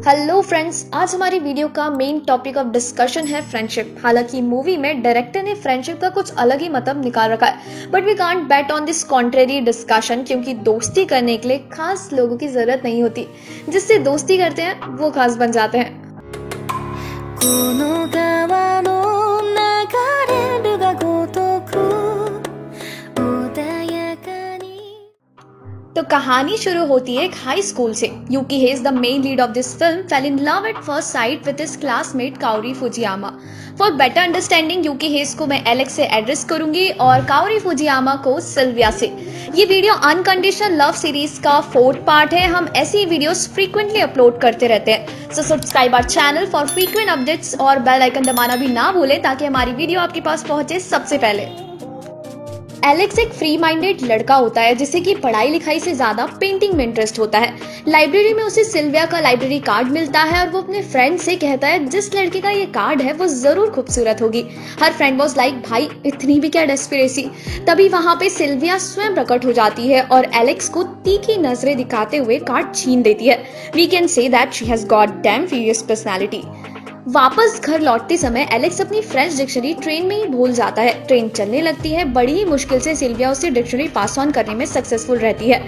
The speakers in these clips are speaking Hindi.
हेलो फ्रेंड्स, आज हमारी वीडियो का मेन टॉपिक ऑफ डिस्कशन है फ्रेंडशिप। हालांकि मूवी में डायरेक्टर ने फ्रेंडशिप का कुछ अलग ही मतलब निकाल रखा है, but we can't bet on this contrary discussion, क्योंकि दोस्ती करने के लिए खास लोगों की जरूरत नहीं होती। जिससे दोस्ती करते हैं वो खास बन जाते हैं। तो कहानी शुरू होती है एक हाई स्कूल से। Yuki Hayes, the main lead of this film, fell in love at first sight with his classmate Kaori Fujiyama. For better understanding Yuki Hayes को मैं एलेक्स से एड्रेस करूंगी और काओरी फुजियामा को सिल्विया से। ये वीडियो अनकंडीशनल लव सीरीज का 4th पार्ट है। हम ऐसी वीडियोस फ्रीक्वेंटली अपलोड करते रहते हैं, so subscribe our channel for frequent updates और बेल आइकन दबाना भी ना भूलें ताकि हमारी वीडियो आपके पास पहुंचे सबसे पहले। एलेक्स एक फ्री माइंडेड लड़का होता है जिसे कि पढ़ाई लिखाई से ज्यादा पेंटिंग में इंटरेस्ट होता है। लाइब्रेरी में उसे सिल्विया का लाइब्रेरी कार्ड मिलता है और वो अपने फ्रेंड से कहता है जिस लड़के का ये कार्ड है वो जरूर खूबसूरत होगी। हर फ्रेंड वाज लाइक, भाई इतनी भी क्या डेस्परेसी। तभी वहां पे सिल्विया स्वयं प्रकट हो जाती है और एलेक्स को तीखी नजरें दिखाते हुए कार्ड छीन देती है। We can say that she has got damn furious personality. वापस घर लौटते समय एलेक्स अपनी फ्रेंच डिक्शनरी ट्रेन में ही भूल जाता है। ट्रेन चलने लगती है, बड़ी ही मुश्किल से सिल्विया उसे डिक्शनरी पास ऑन करने में सक्सेसफुल रहती है।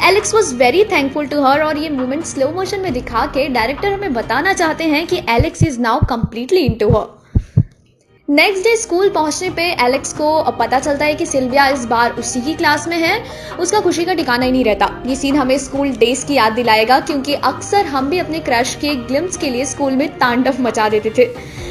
Alex was very thankful to her और ये मूवमेंट स्लो मोशन में दिखा के डायरेक्टर हमें बताना चाहते हैं कि Alex is now completely into her. Next day school पहुंचने पे एलेक्स को पता चलता है कि सिल्विया इस बार उसी की क्लास में है। उसका खुशी का ठिकाना ही नहीं रहता। ये सीन हमें स्कूल डेज की याद दिलाएगा, क्योंकि अक्सर हम भी अपने क्रश के ग्लिम्स के लिए स्कूल में तांडव मचा देते थे।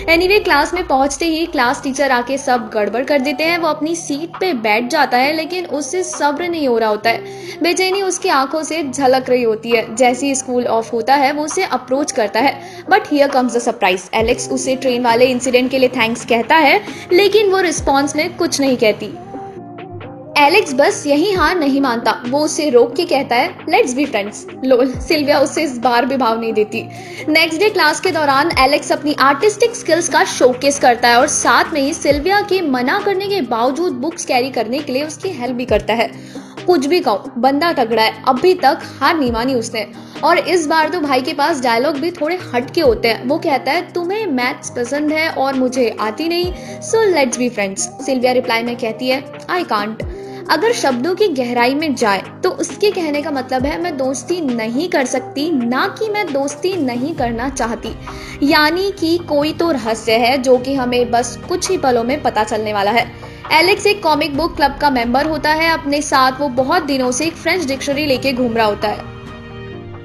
एनीवे, क्लास में पहुंचते ही क्लास टीचर आके सब गड़बड़ कर देते हैं। वो अपनी सीट पे बैठ जाता है, लेकिन उससे सब्र नहीं हो रहा होता है। बेचैनी उसकी आंखों से झलक रही होती है। जैसे ही स्कूल ऑफ होता है वो उसे अप्रोच करता है, but here comes the surprise. Alex उसे ट्रेन वाले इंसिडेंट के लिए थैंक्स कहता है, लेकिन वो रिस्पॉन्स में कुछ नहीं कहती। एलेक्स बस यही हार नहीं मानता। वो उसे रोक के कहता है let's be friends. Lol, Silvia उससे इस बार भी भाव नहीं देती। नेक्स्ट डे क्लास के दौरान एलेक्स अपनी आर्टिस्टिक स्किल्स का शोकेस करता है और साथ में ही सिल्विया के मना करने के बावजूद बुक्स कैरी करने के लिए उसकी हेल्प भी करता है। कुछ भी कहो, बंदा तगड़ा है, अभी तक हार नहीं मानी उसने। और इस बार तो भाई के पास डायलॉग भी थोड़े हटके होते हैं। वो कहता है तुम्हें मैथ्स पसंद है और मुझे आती नहीं, so let's be friends. Silvia reply में कहती है आई कांट। अगर शब्दों की गहराई में जाए तो उसके कहने का मतलब है मैं दोस्ती नहीं कर सकती, ना कि मैं दोस्ती नहीं करना चाहती। यानी कि कोई तो रहस्य है जो कि हमें बस कुछ ही पलों में पता चलने वाला है। एलेक्स एक कॉमिक बुक क्लब का मेंबर होता है। अपने साथ वो बहुत दिनों से एक फ्रेंच डिक्शनरी लेके घूम रहा होता है।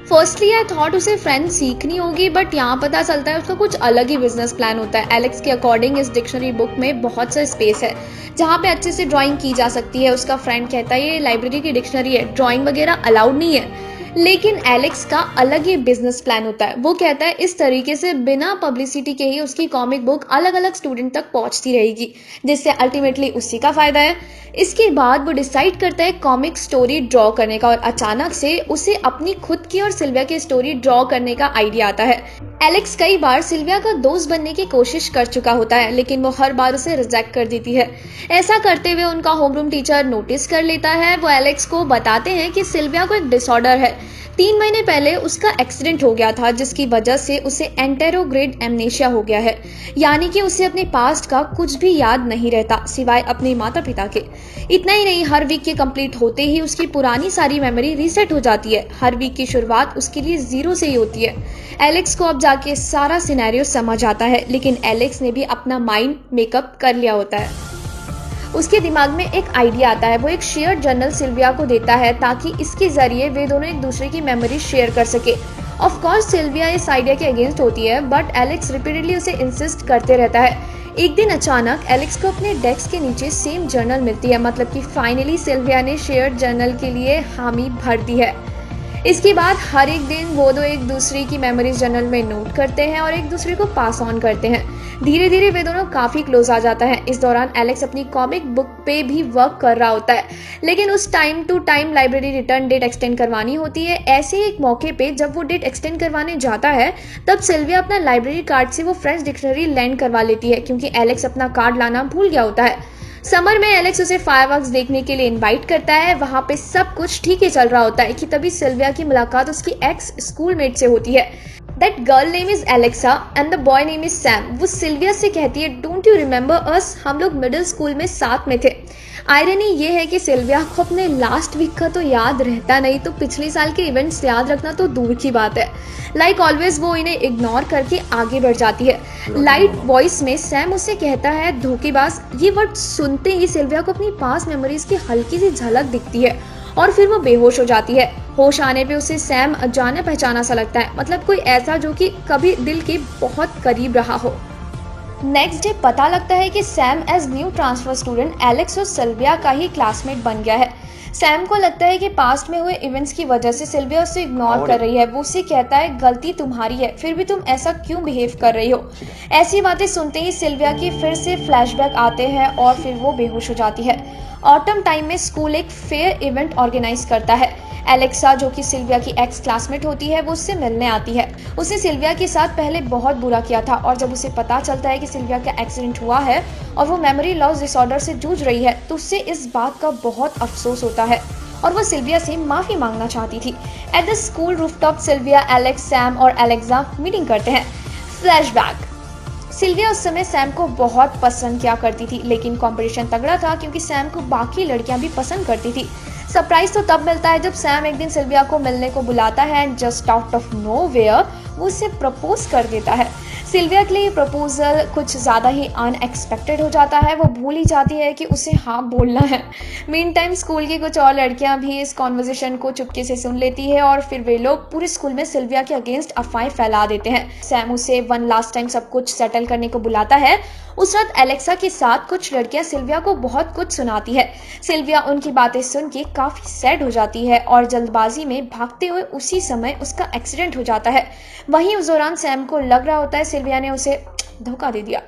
फर्स्टली आई थॉट उसे फ्रेंच सीखनी होगी, बट यहाँ पता चलता है उसका कुछ अलग ही बिजनेस प्लान होता है। एलेक्स के अकॉर्डिंग इस डिक्शनरी बुक में बहुत सा स्पेस है जहाँ पे अच्छे से ड्राइंग की जा सकती है। उसका फ्रेंड कहता है ये लाइब्रेरी की डिक्शनरी है, ड्राइंग वगैरह अलाउड नहीं है। लेकिन एलेक्स का अलग ही बिजनेस प्लान होता है। वो कहता है इस तरीके से बिना पब्लिसिटी के ही उसकी कॉमिक बुक अलग अलग स्टूडेंट तक पहुंचती रहेगी, जिससे अल्टीमेटली उसी का फायदा है। इसके बाद वो डिसाइड करता है कॉमिक स्टोरी ड्रॉ करने का और अचानक से उसे अपनी खुद की और सिल्विया की स्टोरी ड्रॉ करने का आइडिया आता है। एलेक्स कई बार सिल्विया का दोस्त बनने की कोशिश कर चुका होता है, लेकिन वो हर बार उसे रिजेक्ट कर देती है। ऐसा करते हुए उनका होमरूम टीचर नोटिस कर लेता है। वो एलेक्स को बताते हैं कि सिल्विया को एक डिसऑर्डर है। 3 महीने पहले उसका एक्सीडेंट हो गया था, जिसकी वजह से उसे एंटेरोग्रेड एमनेशिया हो गया है। यानी कि उसे अपने पास्ट का कुछ भी याद नहीं रहता सिवाय अपने माता पिता के। इतना ही नहीं, हर वीक के कंप्लीट होते ही उसकी पुरानी सारी मेमोरी रीसेट हो जाती है। हर वीक की शुरुआत उसके लिए 0 से ही होती है। एलेक्स को अब जाके सारा सिनेरियो समझ आता है, लेकिन एलेक्स ने भी अपना माइंड मेकअप कर लिया होता है। उसके दिमाग में एक आइडिया आता है। वो एक शेयर जर्नल सिल्विया को देता है ताकि इसके जरिए वे दोनों एक दूसरे की मेमोरी शेयर कर सके। ऑफ कोर्स सिल्विया इस आइडिया के अगेंस्ट होती है, बट एलेक्स रिपीटेडली उसे इंसिस्ट करते रहता है। एक दिन अचानक एलेक्स को अपने डेस्क के नीचे सेम जर्नल मिलती है, मतलब कि फाइनली सिल्विया ने शेयर जर्नल के लिए हामी भर दी है। इसके बाद हर एक दिन वो दो एक दूसरे की मेमोरीज जर्नल में नोट करते हैं और एक दूसरे को पास ऑन करते हैं। धीरे धीरे वे दोनों काफी क्लोज आ जाता है। इस दौरान एलेक्स अपनी कॉमिक बुक पे भी वर्क कर रहा होता है, लेकिन उस time to time library return date extend करवानी होती है। ऐसे एक मौके पे जब वो डेट एक्सटेंड करवाने जाता है, तब सिल्विया अपना लाइब्रेरी कार्ड से वो फ्रेंच डिक्शनरी लैंड करवा लेती है, क्योंकि एलेक्स अपना कार्ड लाना भूल गया होता है। समर में एलेक्स उसे फायरवर्क्स देखने के लिए इनवाइट करता है। वहां पे सब कुछ ठीक ही चल रहा होता है कि तभी सिल्विया की मुलाकात उसकी एक्स स्कूलमेट से होती है। That girl name is Alexa and the boy name is Sam. वो सिल्विया से कहती है, डोंट यू रिमेंबर अस, हम लोग मिडिल स्कूल में साथ में थे। आयरनी ये है कि सिल्विया को अपने लास्ट वीक का तो याद रहता नहीं, तो पिछले साल के इवेंट्स याद रखना तो दूर की बात है। लाइक ऑलवेज वो इन्हें इग्नोर करके आगे बढ़ जाती है। लाइट वॉइस में सैम उसे कहता है धोखेबाज। ये वर्ड सुनते ही सिल्विया को अपनी पास्ट मेमोरीज की हल्की सी झलक दिखती है और फिर वो बेहोश हो जाती है। होश आने पे उसे सैम जाना पहचाना सा लगता है, मतलब कोई ऐसा जो कि कभी दिल के बहुत करीब रहा हो। नेक्स्ट डे पता लगता है कि Sam as new transfer student Alex और सिल्विया का ही क्लासमेट बन गया है। सैम को लगता है कि पास्ट में हुए इवेंट्स की वजह से सिल्विया उसे इग्नोर कर रही है। वो उसे कहता है गलती तुम्हारी है, फिर भी तुम ऐसा क्यों बिहेव कर रही हो। ऐसी बातें सुनते ही सिल्विया के फिर से फ्लैशबैक आते हैं और फिर वो बेहोश हो जाती है। ऑटम टाइम में स्कूल एक फेयर इवेंट ऑर्गेनाइज करता है। एलेक्सा जो कि सिल्विया की एक्स क्लासमेट होती है वो उससे मिलने आती है। उसने सिल्विया के साथ पहले बहुत बुरा किया था और जब उसे पता चलता है कि सिल्विया का एक्सीडेंट हुआ है और वो मेमोरी लॉस डिसऑर्डर से जूझ रही है तो उससे इस बात का बहुत अफसोस होता है और वो सिल्विया से माफ़ी मांगना चाहती थी। At the school rooftop Silvia, Alex, Sam और एलेक्सा मीटिंग करते हैं। फ्लैशबैक। सिल्विया उस समय सैम को बहुत पसंद किया करती थी, लेकिन कंपटीशन तगड़ा था क्योंकि सैम को बाकी लड़कियां भी पसंद करती थी। सरप्राइज तो तब मिलता है जब सैम एक दिन सिल्विया को मिलने को बुलाता है and just out of nowhere वो उसे प्रपोज कर देता है। सिल्विया के लिए ये प्रपोजल कुछ ज़्यादा ही अनएक्सपेक्टेड हो जाता है। वो भूल ही जाती है कि उसे हाँ बोलना है। मीन टाइम स्कूल की कुछ और लड़कियां भी इस कॉन्वर्जेशन को चुपके से सुन लेती है और फिर वे लोग पूरे स्कूल में सिल्विया के अगेंस्ट अफवाहें फैला देते हैं। सैम उसे वन लास्ट टाइम सब कुछ सेटल करने को बुलाता है। उस रात एलेक्सा के साथ कुछ लड़कियां सिल्विया को बहुत कुछ सुनाती है। सिल्विया उनकी बातें सुन के काफी सैड हो जाती है और जल्दबाजी में भागते हुए उसी समय उसका एक्सीडेंट हो जाता है। वहीं उस दौरान सैम को लग रहा होता है सिल्विया ने उसे धोखा दे दिया।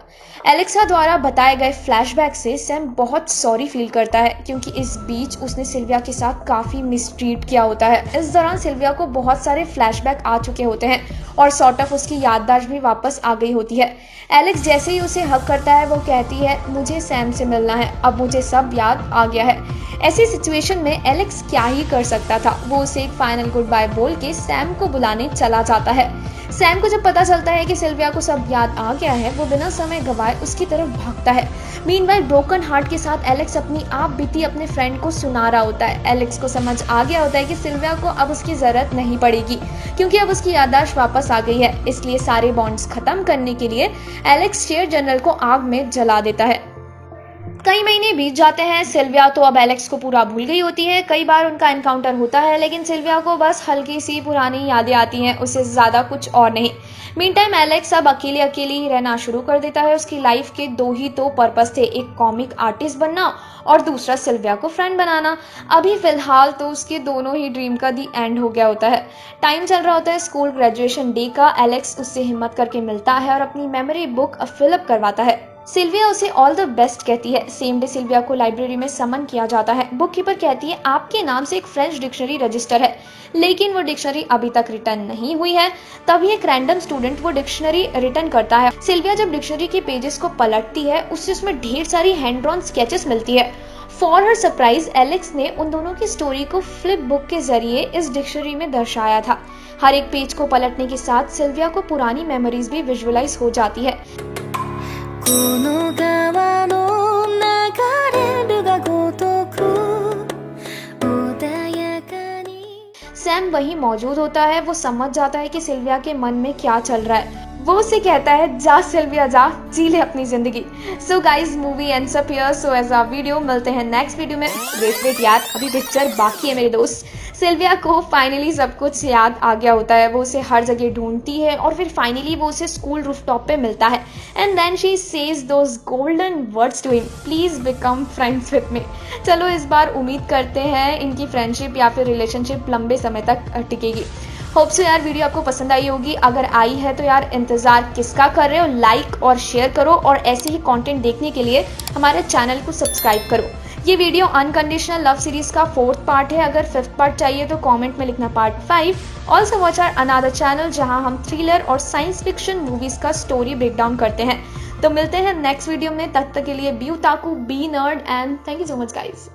एलेक्सा द्वारा बताए गए फ्लैशबैक से सैम बहुत सॉरी फील करता है क्योंकि इस बीच उसने सिल्विया के साथ काफ़ी मिसट्रीट किया होता है। इस दौरान सिल्विया को बहुत सारे फ्लैशबैक आ चुके होते हैं और सॉर्ट ऑफ उसकी याददाश्त भी वापस आ गई होती है। एलेक्स जैसे ही उसे हक करता है वो कहती है मुझे सैम से मिलना है, अब मुझे सब याद आ गया है। ऐसी सिचुएशन में एलेक्स क्या ही कर सकता था, वो उसे एक फाइनल गुड बाय बोल के सैम को बुलाने चला जाता है। सैम को जब पता चलता है कि सिल्विया को सब याद आ गया है वो बिना समय गवाए उसकी तरफ भागता है। मीनवाइल ब्रोकन हार्ट के साथ एलेक्स अपनी आप बीती अपने फ्रेंड को सुना रहा होता है। एलेक्स को समझ आ गया होता है कि सिल्विया को अब उसकी जरूरत नहीं पड़ेगी क्योंकि अब उसकी याददाश्त वापस आ गई है। इसलिए सारे बॉन्ड्स खत्म करने के लिए एलेक्स शेयर जनरल को आग में जला देता है। कई महीने बीत जाते हैं। सिल्विया तो अब एलेक्स को पूरा भूल गई होती है। कई बार उनका एनकाउंटर होता है लेकिन सिल्विया को बस हल्की सी पुरानी यादें आती हैं, उससे ज़्यादा कुछ और नहीं। मीन टाइम एलेक्स अब अकेले ही रहना शुरू कर देता है। उसकी लाइफ के दो ही तो पर्पस थे, एक कॉमिक आर्टिस्ट बनना और दूसरा सिल्विया को फ्रेंड बनाना। अभी फिलहाल तो उसके दोनों ही ड्रीम का दी एंड हो गया होता है। टाइम चल रहा होता है स्कूल ग्रेजुएशन डे का। एलेक्स उससे हिम्मत करके मिलता है और अपनी मेमोरी बुक फिलअप करवाता है। सिल्विया उसे ऑल द बेस्ट कहती है। सेम डे सिल्विया को लाइब्रेरी में समन किया जाता है। बुक कीपर कहती है आपके नाम से एक फ्रेंच डिक्शनरी रजिस्टर है, लेकिन वो डिक्शनरी अभी तक रिटर्न नहीं हुई है। तभी एक रैंडम स्टूडेंट वो डिक्शनरी रिटर्न करता है। सिल्विया जब डिक्शनरी के पेजेस को पलटती है उससे उसमें ढेर सारी हैंड ड्रॉन स्केचेस मिलती है। फॉर हर सरप्राइज एलेक्स ने उन दोनों की स्टोरी को फ्लिप बुक के जरिए इस डिक्शनरी में दर्शाया था। हर एक पेज को पलटने के साथ सिल्विया को पुरानी मेमोरीज भी विजुअलाइज हो जाती है। सैम वहीं मौजूद होता है। वो समझ जाता है कि सिल्विया के मन में क्या चल रहा है। वो उसे कहता है जा सिल्विया जा, जी ले अपनी जिंदगी। So guys movie ends up here. So as a video मिलते हैं नेक्स्ट वीडियो में। वेट यार, अभी पिक्चर बाकी है मेरे दोस्त। सिल्विया को फाइनली सब कुछ याद आ गया होता है। वो उसे हर जगह ढूंढती है और फिर फाइनली वो उसे स्कूल रूफटॉप पे मिलता है and then she says those golden words to him, please become friends with me. चलो इस बार उम्मीद करते हैं इनकी फ्रेंडशिप या फिर रिलेशनशिप लंबे समय तक टिकेगी। होप सो यार वीडियो आपको पसंद आई होगी। अगर आई है तो यार इंतजार किसका कर रहे हो, लाइक और शेयर करो और ऐसे ही कंटेंट देखने के लिए हमारे चैनल को सब्सक्राइब करो। ये वीडियो अनकंडीशनल लव सीरीज का 4th पार्ट है। अगर 5th पार्ट चाहिए तो कमेंट में लिखना part 5। Also watch our another channel जहां हम थ्रिलर और साइंस फिक्शन मूवीज का स्टोरी ब्रेकडाउन करते हैं। तो मिलते हैं नेक्स्ट वीडियो में, तब तक के लिए be otaku, be nerd and thank you so much guys.